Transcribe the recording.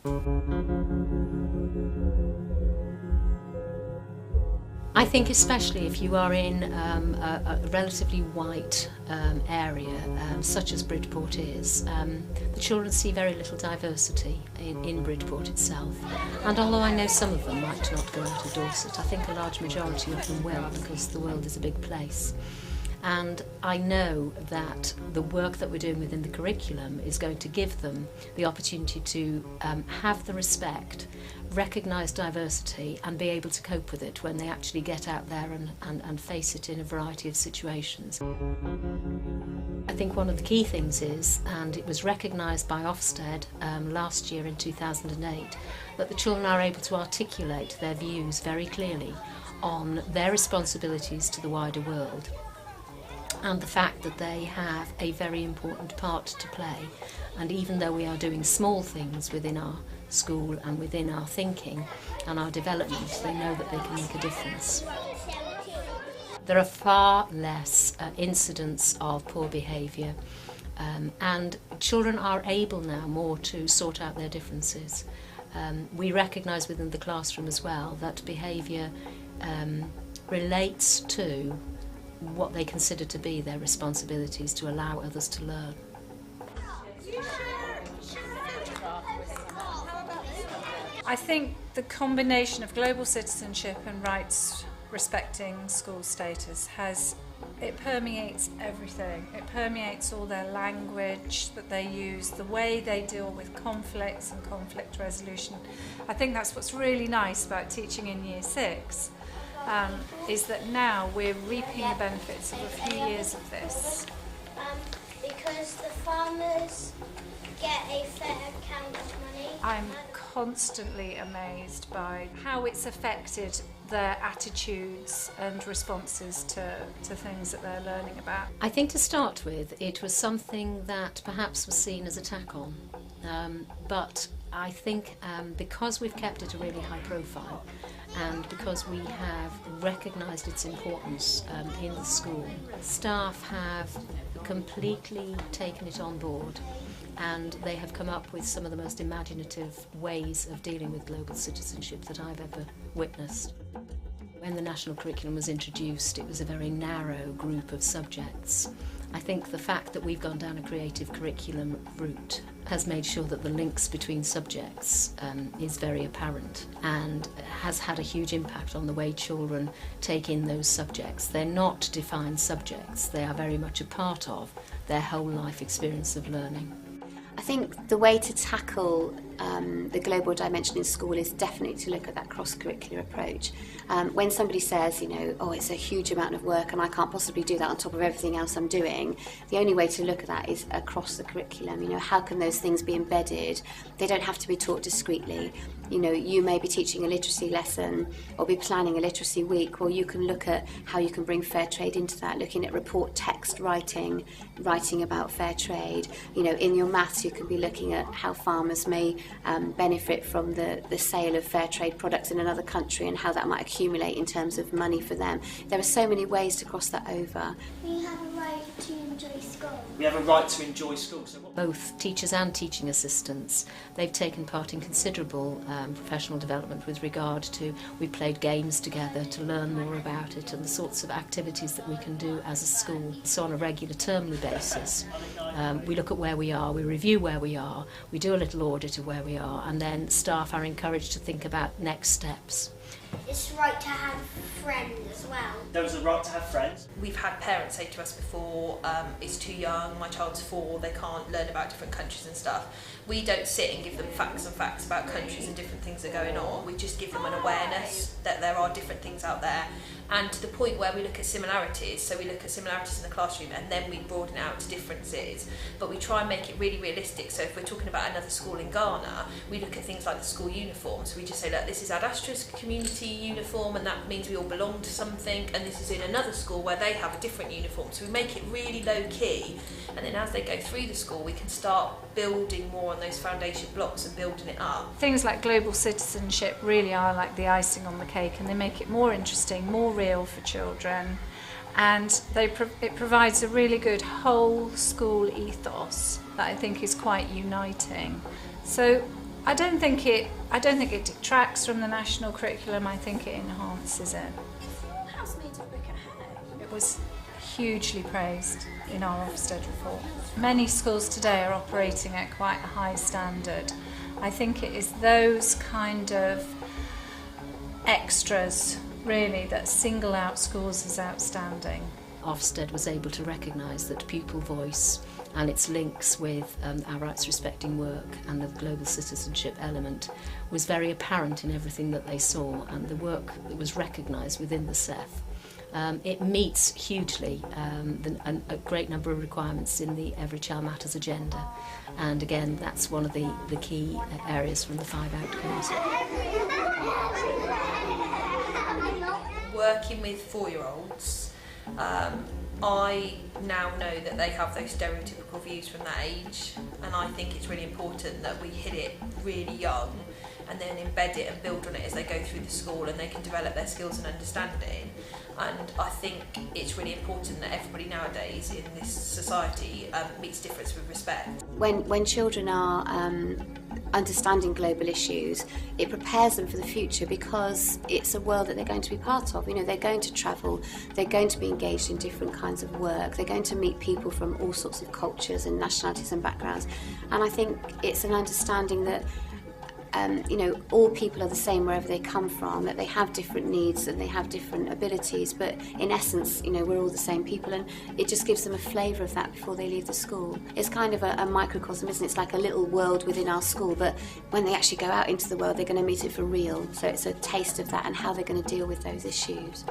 I think especially if you are in a relatively white area, such as Bridport is, the children see very little diversity in Bridport itself. And although I know some of them might not go out of Dorset, I think a large majority of them will, because the world is a big place. And I know that the work that we're doing within the curriculum is going to give them the opportunity to have the respect, recognise diversity and be able to cope with it when they actually get out there and face it in a variety of situations. I think one of the key things is, and it was recognised by Ofsted last year in 2008, that the children are able to articulate their views very clearly on their responsibilities to the wider world, and the fact that they have a very important part to play. And even though we are doing small things within our school and within our thinking and our development, they know that they can make a difference. There are far less incidents of poor behaviour, and children are able now more to sort out their differences. We recognise within the classroom as well that behaviour relates to what they consider to be their responsibilities to allow others to learn. I think the combination of global citizenship and rights respecting school status it permeates everything. It permeates all their language that they use, the way they deal with conflicts and conflict resolution. I think that's what's really nice about teaching in Year 6. Is that now we're reaping the benefits of a few years of this. Because the farmers get a fair account of money. I'm constantly amazed by how it's affected their attitudes and responses to things that they're learning about. I think to start with, it was something that perhaps was seen as a tack-on, but I think because we've kept it a really high profile, and because we have recognised its importance in the school, staff have completely taken it on board, and they have come up with some of the most imaginative ways of dealing with global citizenship that I've ever witnessed. When the national curriculum was introduced, it was a very narrow group of subjects. I think the fact that we've gone down a creative curriculum route has made sure that the links between subjects is very apparent, and has had a huge impact on the way children take in those subjects. They're not defined subjects, they are very much a part of their whole life experience of learning. I think the way to tackle the global dimension in school is definitely to look at that cross-curricular approach. When somebody says, oh, it's a huge amount of work and I can't possibly do that on top of everything else I'm doing, the only way to look at that is across the curriculum. How can those things be embedded? They don't have to be taught discreetly. You may be teaching a literacy lesson or be planning a literacy week, or you can look at how you can bring fair trade into that, looking at report text writing about fair trade. In your maths you can be looking at how farmers may benefit from the sale of fair trade products in another country and how that might accumulate in terms of money for them. There are so many ways to cross that over. We have a right to enjoy school. We have a right to enjoy school. Both teachers and teaching assistants, they've taken part in considerable professional development with regard to, we played games together to learn more about it and the sorts of activities that we can do as a school. So on a regular termly basis, we look at where we are, we review where we are, we do a little audit of where we are, and then staff are encouraged to think about next steps. It's right to have friends as well. There was a right to have friends. We've had parents say to us before, it's too young, my child's 4, they can't learn about different countries and stuff. We don't sit and give them facts about countries and different things that are going on. We just give them an awareness that there are different things out there, and to the point where we look at similarities. So we look at similarities in the classroom and then we broaden it out to differences, but we try and make it really realistic. So if we're talking about another school in Ghana, we look at things like the school uniform. So we just say, look, this is Ad Astra's community uniform and that means we all belong to something, and this is in another school where they have a different uniform. So we make it really low key, and then as they go through the school we can start building more on those foundation blocks and building it up. Things like global citizenship really are like the icing on the cake, and they make it more interesting, more real for children, and it provides a really good whole school ethos that I think is quite uniting. So I don't think it detracts from the national curriculum. I think it enhances it. Housemaid's of brick and hay. It was hugely praised in our Ofsted report. Many schools today are operating at quite a high standard. I think it is those kind of extras really that single out schools as outstanding. Ofsted was able to recognise that pupil voice and its links with our rights respecting work and the global citizenship element was very apparent in everything that they saw, and the work that was recognised within the CEF. It meets hugely a great number of requirements in the Every Child Matters agenda, and again that's one of the key areas from the 5 outcomes. Working with 4-year-olds, I now know that they have those stereotypical views from that age, and I think it's really important that we hit it really young and then embed it and build on it as they go through the school and they can develop their skills and understanding. And I think it's really important that everybody nowadays in this society meets difference with respect. When children are understanding global issues, it prepares them for the future because it's a world that they're going to be part of. You know, they're going to travel, they're going to be engaged in different kinds of work, they're going to meet people from all sorts of cultures and nationalities and backgrounds. And I think it's an understanding that you know, all people are the same wherever they come from, that they have different needs and they have different abilities, but in essence, you know, we're all the same people, and it just gives them a flavour of that before they leave the school. It's kind of a microcosm, isn't it? It's like a little world within our school, but when they actually go out into the world, they're going to meet it for real. So it's a taste of that and how they're going to deal with those issues.